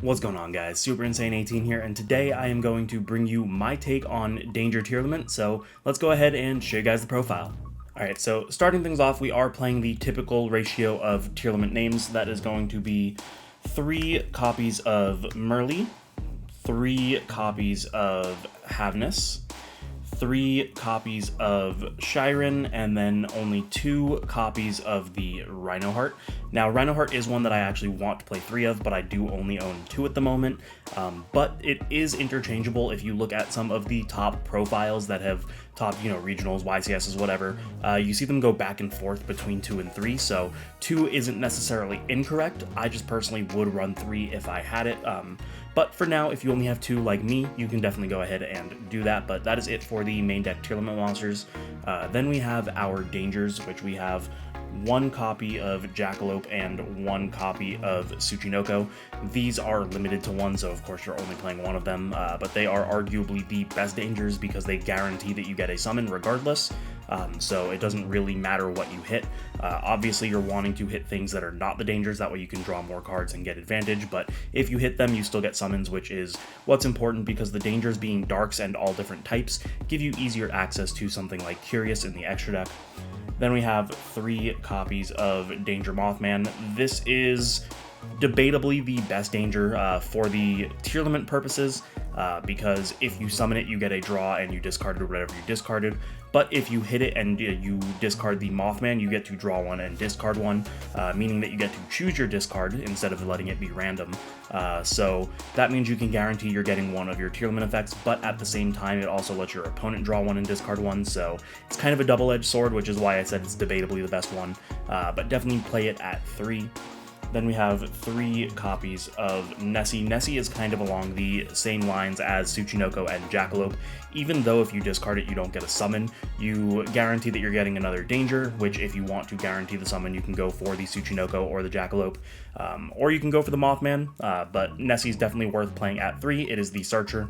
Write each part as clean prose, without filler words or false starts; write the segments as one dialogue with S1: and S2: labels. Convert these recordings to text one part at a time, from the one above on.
S1: What's going on, guys? Super Insane 18 here, and today I am going to bring you my take on Danger Tearlament, so let's go ahead and show you guys the profile. Alright, so starting things off, we are playing the typical ratio of Tearlament names. That is going to be 3 copies of Merly, 3 copies of Havness, 3 copies of Shiren, and then only 2 copies of the Rhinoheart. Now, Rhinoheart is one that I actually want to play 3 of, but I do only own 2 at the moment. But it is interchangeable if you look at some of the top profiles that have top, regionals, YCSs, whatever. You see them go back and forth between 2 and 3, so 2 isn't necessarily incorrect. I just personally would run 3 if I had it. But for now, if you only have 2 like me, you can definitely go ahead and do that. But that is it for the main deck Tearlament monsters. Then we have our dangers, which we have 1 copy of Jackalope and 1 copy of Tsuchinoko. These are limited to 1, so of course you're only playing 1 of them, but they are arguably the best dangers because they guarantee that you get a summon regardless. So it doesn't really matter what you hit. Obviously you're wanting to hit things that are not the dangers, that way you can draw more cards and get advantage, but if you hit them you still get summons, which is what's important because the dangers being darks and all different types give you easier access to something like Curious in the extra deck. Then we have 3 copies of Danger Mothman. This is debatably the best danger for the Tearlament purposes, because if you summon it, you get a draw and you discarded whatever you discarded. But if you hit it and you discard the Mothman, you get to draw 1 and discard 1, meaning that you get to choose your discard instead of letting it be random. So that means you can guarantee you're getting 1 of your Tearlament effects, but at the same time, it also lets your opponent draw 1 and discard 1, so it's kind of a double-edged sword, which is why I said it's debatably the best one, but definitely play it at 3. Then we have 3 copies of Nessie. Nessie is kind of along the same lines as Tsuchinoko and Jackalope. Even though if you discard it, you don't get a summon, you guarantee that you're getting another danger, which if you want to guarantee the summon, you can go for the Tsuchinoko or the Jackalope, or you can go for the Mothman, but Nessie's definitely worth playing at 3. It is the Searcher.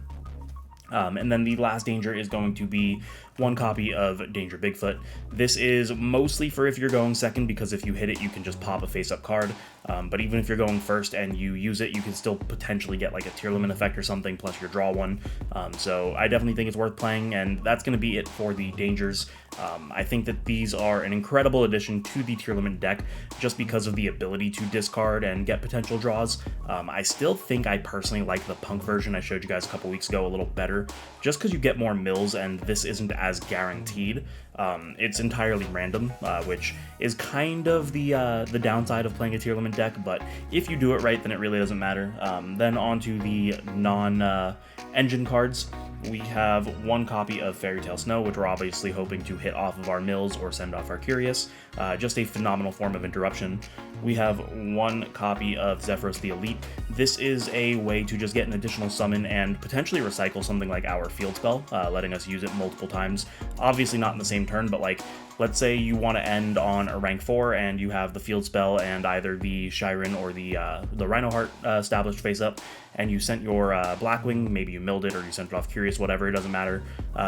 S1: And then the last danger is going to be 1 copy of Danger Bigfoot. This is mostly for if you're going second, because if you hit it, you can just pop a face-up card. But even if you're going first and you use it, you can still potentially get like a Tearlament effect or something, plus your draw 1. So I definitely think it's worth playing, and that's going to be it for the dangers. I think that these are an incredible addition to the Tearlament deck, just because of the ability to discard and get potential draws. I still think I personally like the P.U.N.K version I showed you guys a couple weeks ago a little better, just because you get more mills and this isn't as guaranteed. It's entirely random, which is kind of the downside of playing a Tearlament deck, but if you do it right, then it really doesn't matter. Then on to the non-engine cards. We have 1 copy of Fairy Tale Snow, which we're obviously hoping to hit off of our mills or send off our Curious. Just a phenomenal form of interruption. We have 1 copy of Zephyros the Elite. This is a way to just get an additional summon and potentially recycle something like our Field Spell, letting us use it multiple times. Obviously not in the same turn, but like, let's say you want to end on a rank 4 and you have the Field Spell and either the Shiren or the Rhinoheart established face up, and you sent your Blackwing, maybe you milled it or you sent it off Curious, whatever, it doesn't matter.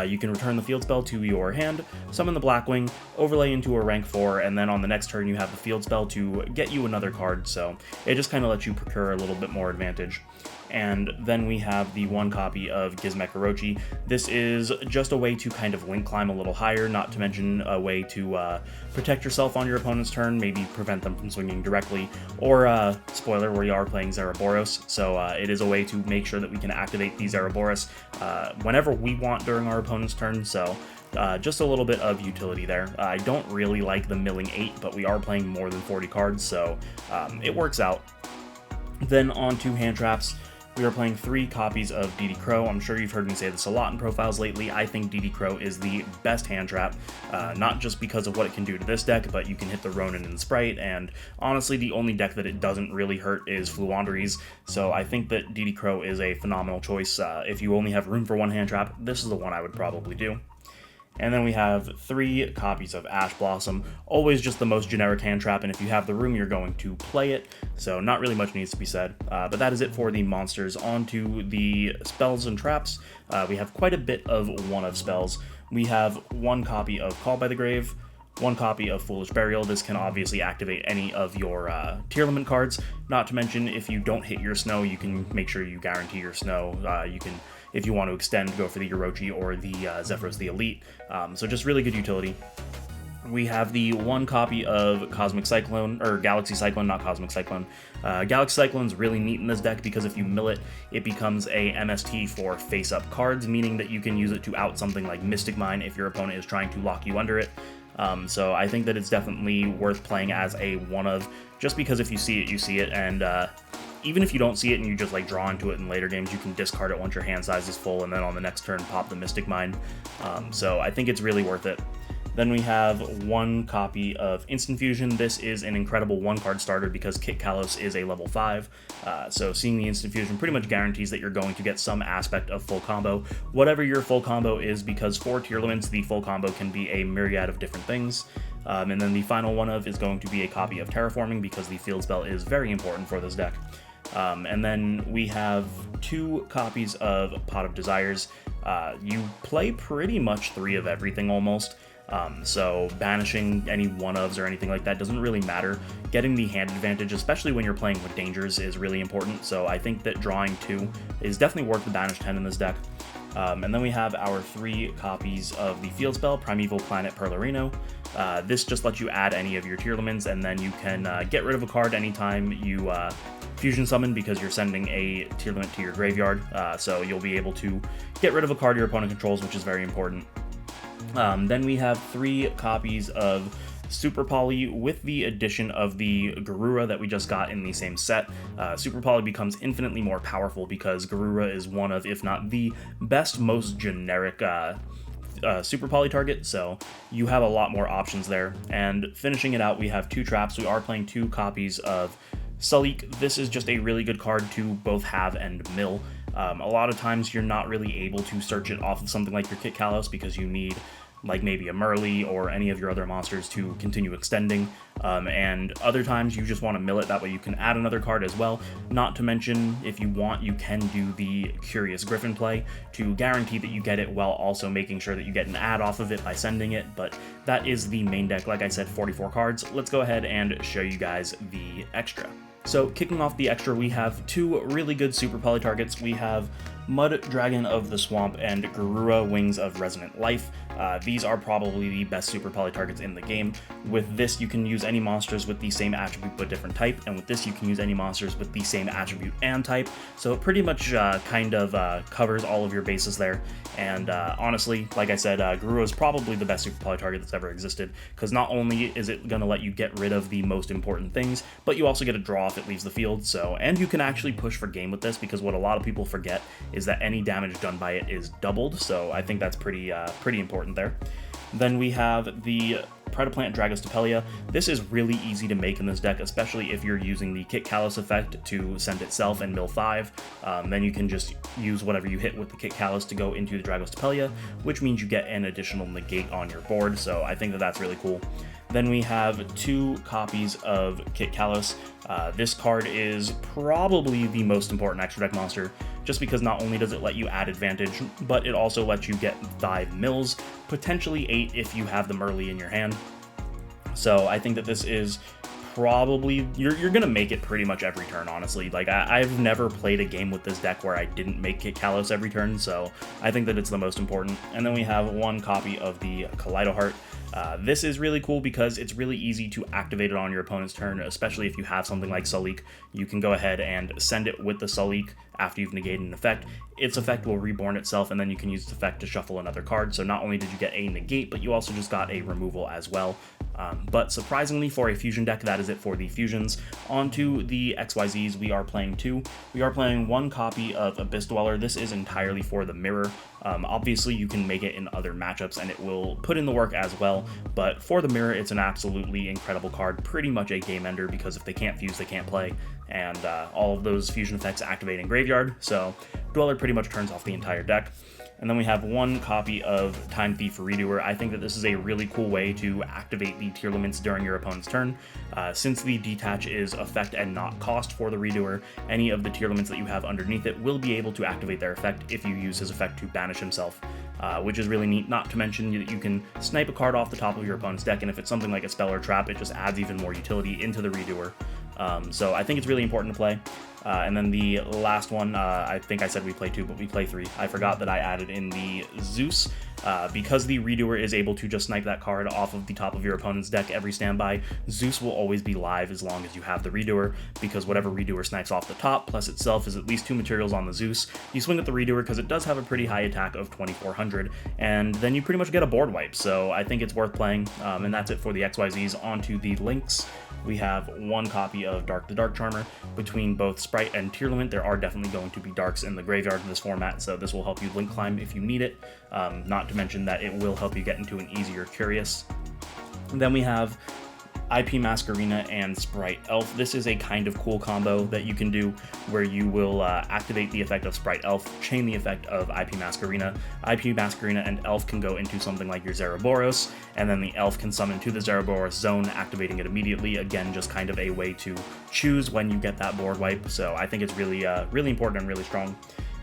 S1: You can return the Field Spell to your hand, summon the Blackwing, overlay into a rank 4, and then on the next turn you have the Field Spell to get you another card, so it just kind of lets you procure a little bit more advantage. And then we have the 1 copy of Gizmek Orochi. This is just a way to kind of link climb a little higher, not to mention a way to protect yourself on your opponent's turn, maybe prevent them from swinging directly, or, spoiler, we are playing Zeraboros, so it is a way to make sure that we can activate the Zeraboros whenever we want during our opponent's turn, so just a little bit of utility there. I don't really like the milling 8, but we are playing more than 40 cards, so it works out. Then on to hand traps. We are playing 3 copies of DD Crow. I'm sure you've heard me say this a lot in profiles lately. I think DD Crow is the best hand trap, not just because of what it can do to this deck, but you can hit the Ronin and Sprite, and honestly the only deck that it doesn't really hurt is Fluanderies, so I think that DD Crow is a phenomenal choice. If you only have room for 1 hand trap, this is the one I would probably do. And then we have 3 copies of Ash Blossom, always just the most generic hand trap, and if you have the room, you're going to play it, so not really much needs to be said. But that is it for the monsters. On to the spells and traps. We have quite a bit of one-of spells. We have 1 copy of Call by the Grave, one copy of Foolish Burial. This can obviously activate any of your Tearlament cards. Not to mention, if you don't hit your snow, you can make sure you guarantee your snow. You can, if you want to extend, go for the Orochi or the Zephyros the Elite. So just really good utility. We have the one copy of Cosmic Cyclone, or Galaxy Cyclone, not Cosmic Cyclone. Galaxy Cyclone's really neat in this deck because if you mill it, it becomes a MST for face-up cards, meaning that you can use it to out something like Mystic Mine if your opponent is trying to lock you under it. So I think that it's definitely worth playing as a one-of, just because if you see it, you see it, and even if you don't see it and you just like draw into it in later games, you can discard it once your hand size is full, and then on the next turn pop the Mystic Mine. So I think it's really worth it. Then we have one copy of Instant Fusion. This is an incredible one-card starter because Kit Kalos is a level 5, so seeing the Instant Fusion pretty much guarantees that you're going to get some aspect of full combo, whatever your full combo is, because for Tearlaments, the full combo can be a myriad of different things. And then the final one of is going to be a copy of Terraforming because the field spell is very important for this deck. And then we have 2 copies of Pot of Desires. You play pretty much 3 of everything almost. So banishing any one-ofs or anything like that doesn't really matter. Getting the hand advantage, especially when you're playing with dangers, is really important, so I think that drawing 2 is definitely worth the banish 10 in this deck. And then we have our 3 copies of the field spell, Primeval Planet Perlerino. This just lets you add any of your Tearlaments, and then you can get rid of a card anytime you fusion summon because you're sending a Tearlament to your graveyard, so you'll be able to get rid of a card your opponent controls, which is very important. Then we have 3 copies of Super Poly with the addition of the Garura that we just got in the same set. Super Poly becomes infinitely more powerful because Garura is one of, if not the best, most generic Super Poly target, so you have a lot more options there. And finishing it out, we have 2 traps. We are playing 2 copies of Salik. This is just a really good card to both have and mill. A lot of times you're not really able to search it off of something like your Kit Kalos because you need like maybe a Merly or any of your other monsters to continue extending, and other times you just want to mill it, that way you can add another card as well. Not to mention, if you want, you can do the Curious Griffin play to guarantee that you get it while also making sure that you get an ad off of it by sending it, but that is the main deck. Like I said, 44 cards. Let's go ahead and show you guys the extra. So kicking off the extra, we have 2 really good Super Poly targets. We have Mud Dragon of the Swamp and Garura Wings of Resonant Life. These are probably the best Super Poly targets in the game. With this, you can use any monsters with the same attribute but different type, and with this, you can use any monsters with the same attribute and type. So it pretty much covers all of your bases there. And honestly, like I said, Garura is probably the best Super Poly target that's ever existed, because not only is it going to let you get rid of the most important things, but you also get a draw if it leaves the field. So, and you can actually push for game with this, because what a lot of people forget is that any damage done by it is doubled, so I think that's pretty important there. Then we have the Predaplant Dragostapelia. This is really easy to make in this deck, especially if you're using the Kit Kalos effect to send itself and mill 5. Then you can just use whatever you hit with the Kit Kalos to go into the Dragostapelia, which means you get an additional negate on your board, so I think that that's really cool. Then we have 2 copies of Kit Kalos. This card is probably the most important extra deck monster, just because not only does it let you add advantage, but it also lets you get 5 mills, potentially 8 if you have the Merly in your hand. So I think that this is probably, you're gonna make it pretty much every turn, honestly. Like, I've never played a game with this deck where I didn't make Kit Kalos every turn, so I think that it's the most important. And then we have 1 copy of the Kaleido Heart. This is really cool because it's really easy to activate it on your opponent's turn, especially if you have something like Salik. You can go ahead and send it with the Salik after you've negated an effect. Its effect will reborn itself, and then you can use its effect to shuffle another card. So not only did you get a negate, but you also just got a removal as well. But surprisingly, for a fusion deck, that is it for the fusions. On to the XYZs, we are playing 2. We are playing 1 copy of Abyss Dweller. This is entirely for the mirror. Obviously, you can make it in other matchups, and it will put in the work as well. But for the mirror, it's an absolutely incredible card, pretty much a game ender, because if they can't fuse, they can't play. And all of those fusion effects activate in graveyard, so Dweller pretty much turns off the entire deck. And then we have 1 copy of Time Thief Redoer. I think that this is a really cool way to activate the Tearlaments during your opponent's turn. Since the detach is effect and not cost for the Redoer, any of the Tearlaments that you have underneath it will be able to activate their effect if you use his effect to banish himself. which is really neat. Not to mention that you can snipe a card off the top of your opponent's deck, and if it's something like a spell or trap, it just adds even more utility into the redoer. So I think it's really important to play. And then the last one, I think I said we play 2, but we play 3. I forgot that I added in the Zeus. Because the redoer is able to just snipe that card off of the top of your opponent's deck every standby, Zeus will always be live as long as you have the redoer, because whatever redoer snipes off the top, plus itself, is at least 2 materials on the Zeus. You swing at the redoer because it does have a pretty high attack of 2400, and then you pretty much get a board wipe, so I think it's worth playing. And that's it for the XYZs. Onto the links. We have 1 copy of Dark the Dark Charmer. Between both Sprite and Tearlament, there are definitely going to be Darks in the graveyard in this format, so this will help you link climb if you need it. Not to mention that it will help you get into an easier Curious. And then we have IP Masquerena and Sprite Elf. This is a kind of cool combo that you can do where you will activate the effect of Sprite Elf, chain the effect of IP Masquerena. IP Masquerena and Elf can go into something like your Zeraboros, and then the Elf can summon to the Zeraboros zone, activating it immediately. Again, just kind of a way to choose when you get that board wipe, so I think it's really, really important and really strong.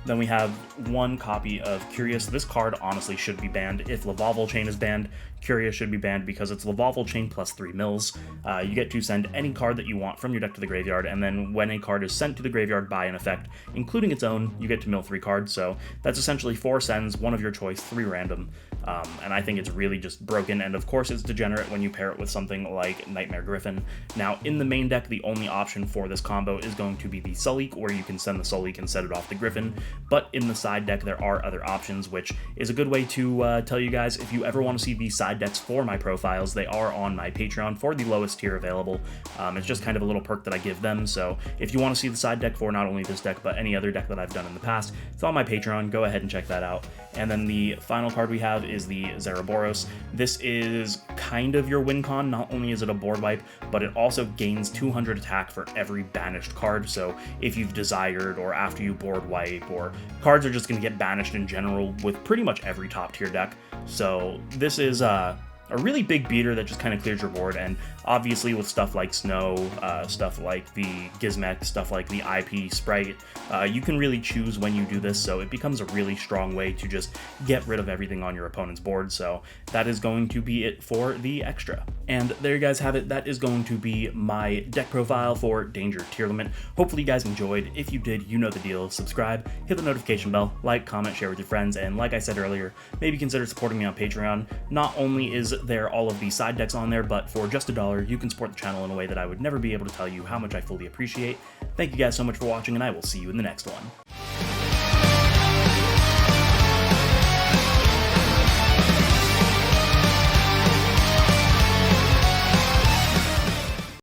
S1: Then we have 1 copy of Curious. This card honestly should be banned. If Lavalval Chain is banned, Curious should be banned because it's Lavalval Chain plus 3 mills. You get to send any card that you want from your deck to the graveyard, and then when a card is sent to the graveyard by an effect, including its own, you get to mill 3 cards. So that's essentially 4 sends, 1 of your choice, 3 random. And I think it's really just broken, and of course it's degenerate when you pair it with something like Nightmare Griffin. Now, in the main deck, the only option for this combo is going to be the Sullik, where you can send the Sullik and set it off the Griffin, but in the side deck there are other options, which is a good way to tell you guys, if you ever want to see the side decks for my profiles, they are on my Patreon for the lowest tier available. It's just kind of a little perk that I give them, so if you want to see the side deck for not only this deck, but any other deck that I've done in the past, it's on my Patreon. Go ahead and check that out. And then the final card we have is the Zeraboros. This is kind of your win con. Not only is it a board wipe, but it also gains 200 attack for every banished card. So if you've desired, or after you board wipe, or cards are just going to get banished in general with pretty much every top tier deck. So this is a really big beater that just kind of clears your board, and obviously with stuff like Snow, stuff like the Gizmek, stuff like the IP Sprite, you can really choose when you do this, so it becomes a really strong way to just get rid of everything on your opponent's board. So that is going to be it for the extra. And there you guys have it. That is going to be my deck profile for Danger Tearlament. Hopefully you guys enjoyed. If you did, you know the deal. Subscribe, hit the notification bell, like, comment, share with your friends, and like I said earlier, maybe consider supporting me on Patreon. Not only is there all of the side decks on there, but for just $1, you can support the channel in a way that I would never be able to tell you how much I fully appreciate. Thank you guys so much for watching, and I will see you in the next one.